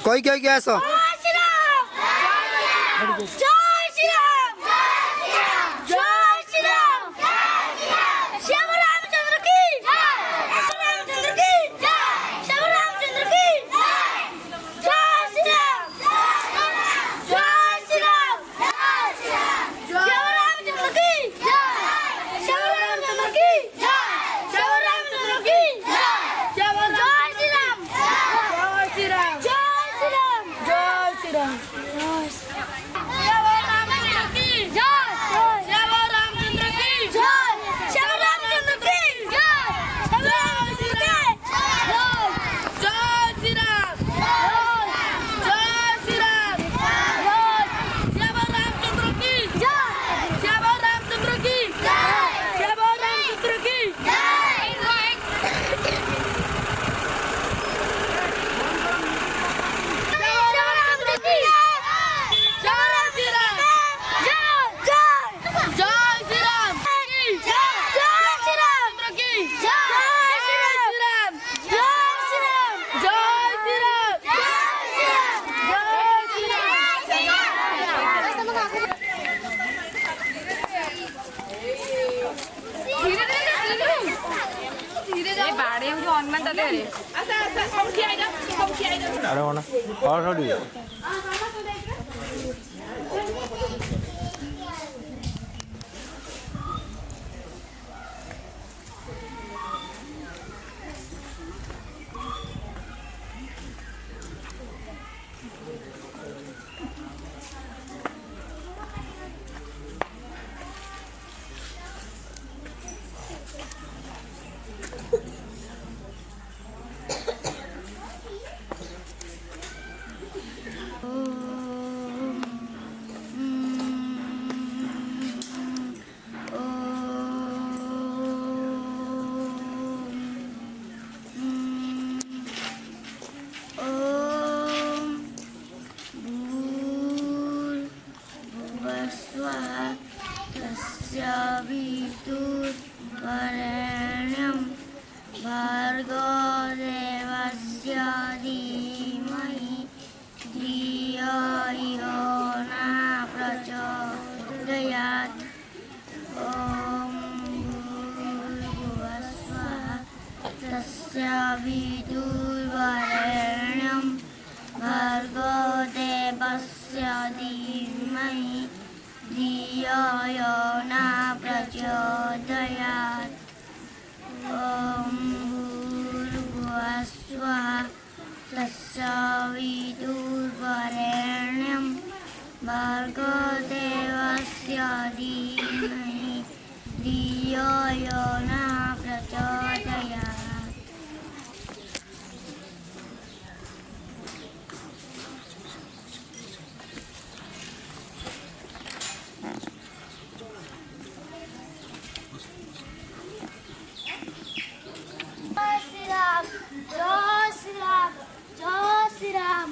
कोई क्या क्या so I don't wanna. How do you? भर्गो देवस्य धीमहि धियो यो न प्रचोदयात्। ॐ भूर्भुवस्सुवः तस्य विदुर्वरेण्यं भर्गो देवस्य धीमहि धियो यो न प्रचोदयात्। ॐ भूर्भुवस्सुवः तस्य विदुर्वरेण्यं भर्गो देवस्य धीमहि धियो यो न प्रचोदयात्। जय श्री राम, जय श्री राम,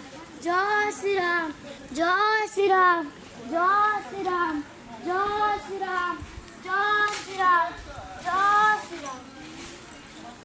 जय श्री राम, जय श्री राम, जय श्री राम, जय श्री राम, जय श्री राम।